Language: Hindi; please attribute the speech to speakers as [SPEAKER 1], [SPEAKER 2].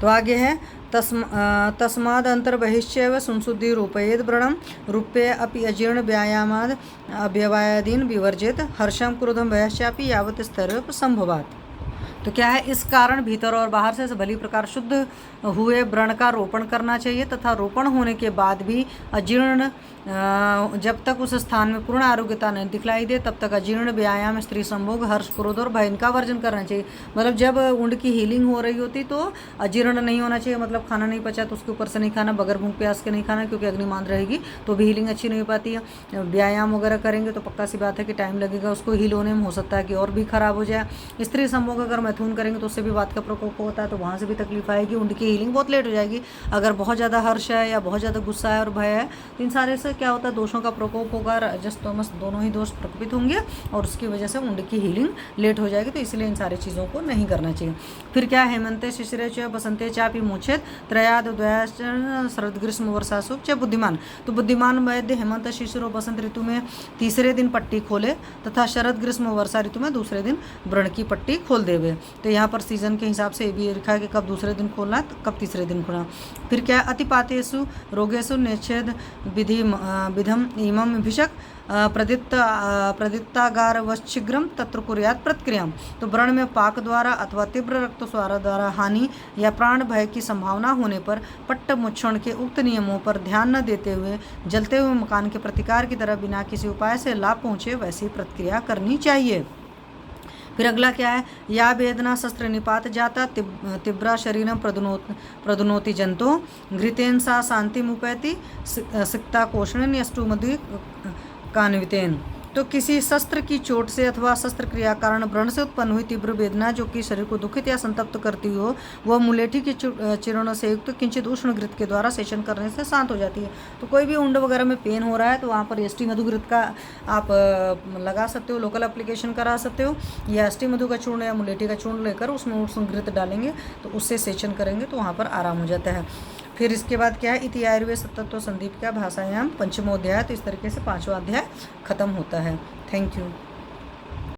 [SPEAKER 1] तो आगे है तस्माद अंतर्बहिश्चैव संशुद्धि रूपयेद व्रणम रूपे अपि अजीर्ण व्यायामाद अव्यवायादीन विवर्जित हर्षम क्रोधम भयश्चापि यावत स्तरोप संभवात। तो क्या है, इस कारण भीतर और बाहर से भली प्रकार शुद्ध हुए व्रण का रोपण करना चाहिए तथा रोपण होने के बाद भी अजीर्ण जब तक उस स्थान में पूर्ण आरोग्यता नहीं दिखलाई दे तब तक अजीर्ण व्यायाम, स्त्री संभोग, हर्ष, क्रोध और भय इनका वर्जन करना चाहिए। मतलब जब उंड की हीलिंग हो रही होती तो अजीर्ण नहीं होना चाहिए, मतलब खाना नहीं पचा तो उसके ऊपर से नहीं खाना, बगैर भूख प्यास के नहीं खाना, क्योंकि अग्निमांद रहेगी तो भी हीलिंग अच्छी नहीं हो पाती है। व्यायाम वगैरह करेंगे तो पक्का सी बात है कि टाइम लगेगा उसको हील होने में, हो सकता है कि और भी खराब हो जाए। स्त्री संभोग अगर मैथुन करेंगे तो उससे भी बात का प्रकोप होता है, तो वहाँ से भी तकलीफ आएगी, उंड की हीलिंग बहुत लेट हो जाएगी। अगर बहुत ज़्यादा हर्ष है या बहुत ज़्यादा गुस्सा है और भय है तो इन सारे से क्या होता है, दोषों का प्रकोप होगा, रजस तमस दोनों ही दोष प्रकोपित होंगे और उसकी वजह से उंड की हीलिंग लेट हो जाएगी। तो इसलिए इन सारी चीज़ों को नहीं करना चाहिए। फिर क्या, हेमंते शिशिरे च बसंते चापि मोक्षेत त्रयाद द्वयाश्च शरद ग्रीष्म वर्षासु च बुद्धिमान। तो बुद्धिमान वैद्य हेमंत शिशिर और बसंत ऋतु में तीसरे दिन पट्टी खोले तथा शरद ग्रीष्म वर्षा ऋतु में दूसरे दिन व्रण की पट्टी खोल देवे। तो यहाँ पर सीजन के हिसाब से भी लिखा है कि कब दूसरे दिन खोलना है, कब तीसरे दिन खोलना। फिर क्या, अतिपातेषु रोगेषु निषेध विधम इमं भिषक प्रदित्तागारवश्चिग्रम तत्र कुर्यात् प्रतिक्रियाम। तो व्रण में पाक द्वारा अथवा तीव्र रक्तस्राव द्वारा हानि या प्राण भय की संभावना होने पर पट्ट मुच्छण के उक्त नियमों पर ध्यान न देते हुए जलते हुए मकान के प्रतिकार की तरह बिना किसी उपाय से लाभ पहुँचे वैसी प्रतिक्रिया करनी चाहिए। फिर अगला क्या है, या वेदना शस्त्र निपात जाता तीव्रा शरीरम प्रदुनोति जंतो घृतेन सा शांति मुपैति सिक्ता कोषण अष्टु मधु कान्वितेन। तो किसी शस्त्र की चोट से अथवा शस्त्र क्रिया कारण व्रण से उत्पन्न हुई तीव्र वेदना जो कि शरीर को दुखित या संतप्त करती हो, वह मुलेठी की चिरणों से युक्त किंचित उष्ण घृत के द्वारा सेचन करने से शांत हो जाती है। तो कोई भी उंड वगैरह में पेन हो रहा है तो वहाँ पर एसटी मधु घृत का आप लगा सकते हो, लोकल एप्लीकेशन करा सकते हो, या एसटी मधु का चूर्ण या मुलेठी का चूर्ण लेकर उसमें उष्ण घृत डालेंगे तो उससे सेचन करेंगे तो वहाँ पर आराम हो जाता है। फिर इसके बाद क्या है, इति आयुर्वेद सतत्व संदीप का भाषायाम पंचमोध्याय। तो इस तरीके से 5वां अध्याय खत्म होता है। Thank you.